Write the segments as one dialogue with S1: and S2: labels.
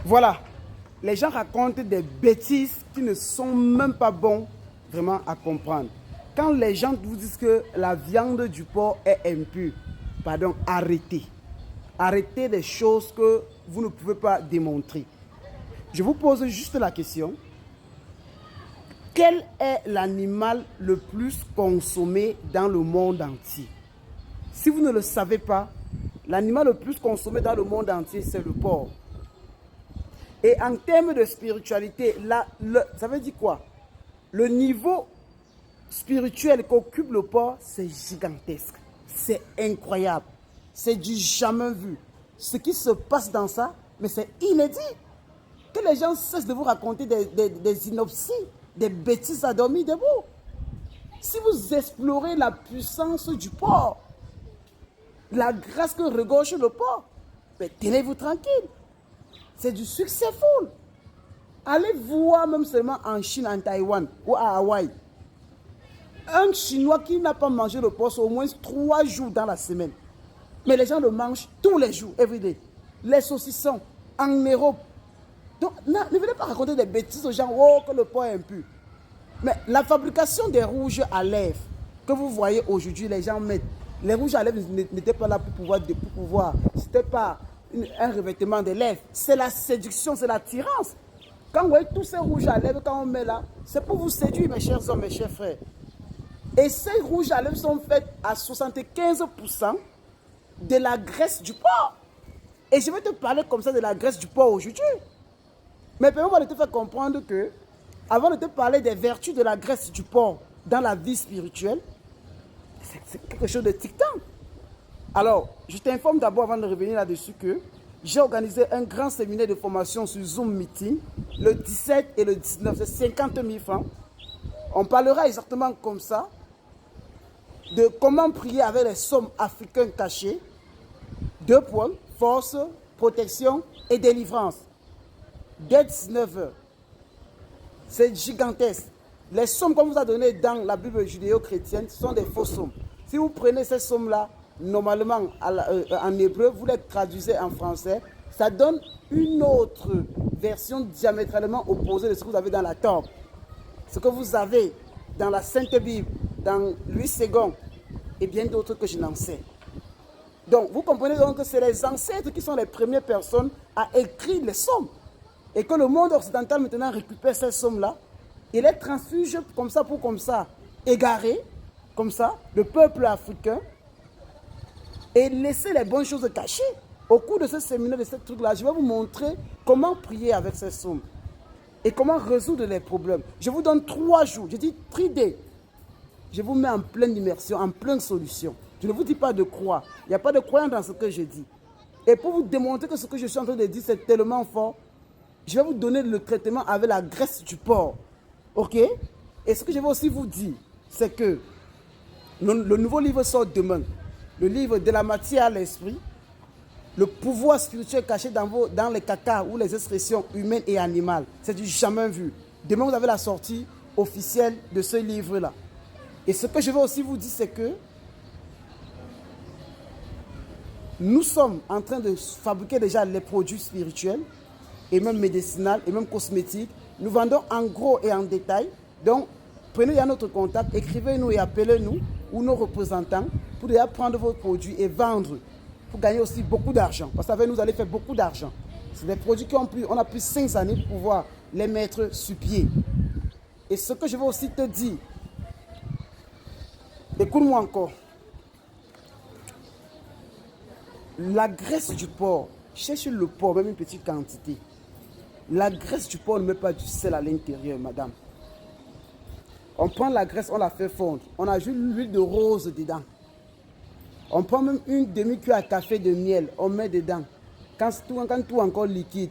S1: Voilà, les gens racontent des bêtises qui ne sont même pas bons vraiment à comprendre. Quand les gens vous disent que la viande du porc est impure, pardon, arrêtez. Arrêtez des choses que vous ne pouvez pas démontrer. Je vous pose juste la question. Quel est l'animal le plus consommé dans le monde entier? Si vous ne le savez pas, l'animal le plus consommé dans le monde entier, c'est le porc. Et en termes de spiritualité, là, ça veut dire quoi? Le niveau spirituel qu'occupe le porc, c'est gigantesque. C'est incroyable. C'est du jamais vu. Ce qui se passe dans ça, mais c'est inédit. Que les gens cessent de vous raconter des inepties, des bêtises à dormir debout. Si vous explorez la puissance du porc, la grâce que regorge le porc, mais tenez-vous tranquille. C'est du succès full. Allez voir même seulement en Chine, en Taïwan ou à Hawaï. Un Chinois qui n'a pas mangé le porc, c'est au moins 3 jours dans la semaine. Mais les gens le mangent tous les jours, everyday. Les saucissons, en Europe. Donc, ne venez pas raconter des bêtises aux gens, oh, que le porc est impur. Mais la fabrication des rouges à lèvres que vous voyez aujourd'hui, les gens mettent. Les rouges à lèvres n'étaient pas là pour pouvoir. C'était pas un revêtement des lèvres. C'est la séduction, c'est l'attirance. Quand vous voyez tous ces rouges à lèvres, quand on met là, c'est pour vous séduire, mes chers hommes, mes chers frères. Et ces rouges à lèvres sont faits à 75% de la graisse du porc. Et je vais te parler comme ça de la graisse du porc aujourd'hui. Mais permets-moi de te faire comprendre que, avant de te parler des vertus de la graisse du porc dans la vie spirituelle, c'est quelque chose de tiquetant. Alors, je t'informe d'abord, avant de revenir là-dessus, que j'ai organisé un grand séminaire de formation sur Zoom Meeting le 17 et le 19, c'est 50 000 francs. On parlera exactement comme ça de comment prier avec les sommes africains cachés. 2 points, force, protection et délivrance. Dès 19h. C'est gigantesque. Les sommes qu'on vous a données dans la Bible judéo-chrétienne sont des fausses sommes. Si vous prenez ces sommes-là, normalement en hébreu, vous les traduisez en français, ça donne une autre version diamétralement opposée de ce que vous avez dans la Torah. Ce que vous avez dans la Sainte Bible, dans Louis II et bien d'autres que je n'en sais. Donc, vous comprenez donc que c'est les ancêtres qui sont les premières personnes à écrire les sommes. Et que le monde occidental maintenant récupère ces sommes-là et les transfuge comme ça pour comme ça, égarer, comme ça, le peuple africain et laisser les bonnes choses cachées. Au cours de ce séminaire, de ce truc-là, je vais vous montrer comment prier avec ces sommes et comment résoudre les problèmes. Je vous donne 3 jours, je dis 3 days. Je vous mets en pleine immersion, en pleine solution. Je ne vous dis pas de croire. Il n'y a pas de croyance dans ce que je dis. Et pour vous démontrer que ce que je suis en train de dire, c'est tellement fort, je vais vous donner le traitement avec la graisse du porc. Ok? Et ce que je vais aussi vous dire, c'est que le nouveau livre sort demain. Le livre de la matière à l'esprit. Le pouvoir spirituel caché dans les caca ou les expressions humaines et animales. C'est du jamais vu. Demain, vous avez la sortie officielle de ce livre-là. Et ce que je vais aussi vous dire, c'est que nous sommes en train de fabriquer déjà les produits spirituels et même médicinaux et même cosmétiques. Nous vendons en gros et en détail. Donc, prenez déjà notre contact, écrivez-nous et appelez-nous ou nos représentants pour déjà prendre vos produits et vendre pour gagner aussi beaucoup d'argent. Parce qu'avec nous, vous allez faire beaucoup d'argent. C'est des produits on a plus 5 années pour pouvoir les mettre sur pied. Et ce que je veux aussi te dire, écoute-moi encore. La graisse du porc, cherchez le porc, même une petite quantité. La graisse du porc ne met pas du sel à l'intérieur, madame. On prend la graisse, on la fait fondre. On ajoute l'huile de rose dedans. On prend même une demi-cuillère à café de miel, on met dedans. Quand tout est encore liquide,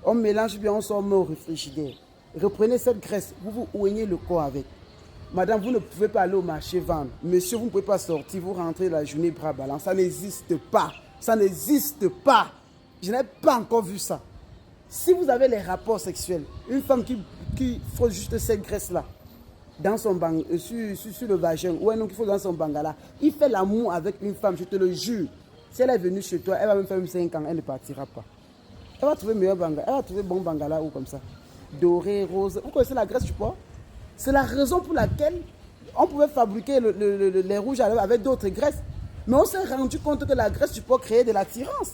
S1: on mélange bien, on sort au réfrigérateur. Reprenez cette graisse, vous oignez le corps avec. Madame, vous ne pouvez pas aller au marché vendre. Monsieur, vous ne pouvez pas sortir, vous rentrez la journée bras ballants. Ça n'existe pas. Ça n'existe pas. Je n'ai pas encore vu ça. Si vous avez les rapports sexuels, une femme qui faut juste cette graisse-là, dans son sur le vagin, ou un homme qui faut dans son bangala, il fait l'amour avec une femme, je te le jure. Si elle est venue chez toi, elle va même faire 5 ans, elle ne partira pas. Elle va trouver meilleur bangala. Elle va trouver bon bangala ou comme ça. Doré, rose. Vous connaissez la graisse du porc? C'est la raison pour laquelle on pouvait fabriquer les rouges à lèvres avec d'autres graisses. Mais on s'est rendu compte que la graisse du porc créait de l'attirance.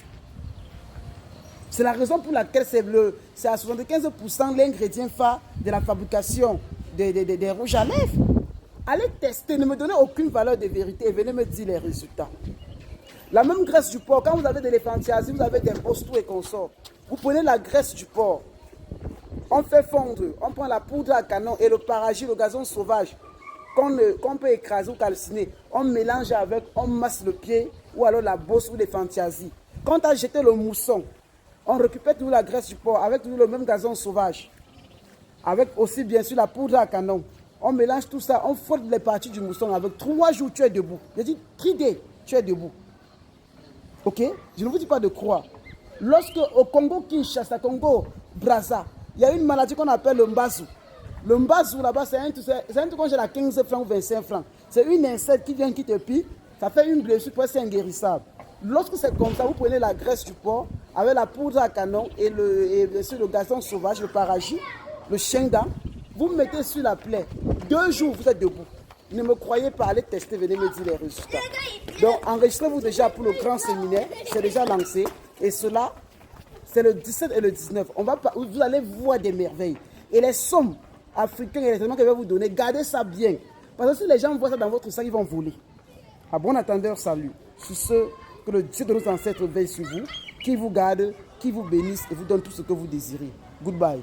S1: C'est la raison pour laquelle c'est à 75% l'ingrédient phare de la fabrication des rouges à lèvres. Allez tester, ne me donnez aucune valeur de vérité et venez me dire les résultats. La même graisse du porc, quand vous avez de l'éphantiasie, vous avez des postos et consorts. Vous prenez la graisse du porc, on fait fondre, on prend la poudre à canon et le paragil, le gazon sauvage, qu'on peut écraser ou calciner. On mélange avec, on masse le pied ou alors la bosse ou l'éphantiasie. Quand on a jeté le mousson, on récupère toujours la graisse du porc avec toujours le même gazon sauvage. Avec aussi bien sûr la poudre à canon. On mélange tout ça, on frotte les parties du mousson. Avec 3 jours, tu es debout. Je dis 3 days, tu es debout. Ok? Je ne vous dis pas de croire. Lorsque au Congo Kinshasa, Congo Brazza, il y a une maladie qu'on appelle le mbazou. Le mbazou là-bas, c'est un truc qu'on gère à 15 francs ou 25 francs. C'est une insecte qui vient, qui te pique. Ça fait une blessure presque inguérissable. Lorsque c'est comme ça, vous prenez la graisse du porc avec la poudre à canon et bien sûr le gazon sauvage, le paragil, le chenga. Vous mettez sur la plaie. 2 jours, vous êtes debout. Ne me croyez pas, allez tester, venez me dire les résultats. Donc, enregistrez-vous déjà pour le grand séminaire. C'est déjà lancé. Et cela, c'est le 17 et le 19. Vous allez voir des merveilles. Et les sommes africaines et les traitements que je vais vous donner, gardez ça bien. Parce que si les gens voient ça dans votre sac, ils vont voler. À bon attendeur, salut. Sur ce, que le Dieu de nos ancêtres veille sur vous, qui vous garde, qui vous bénisse et vous donne tout ce que vous désirez. Goodbye.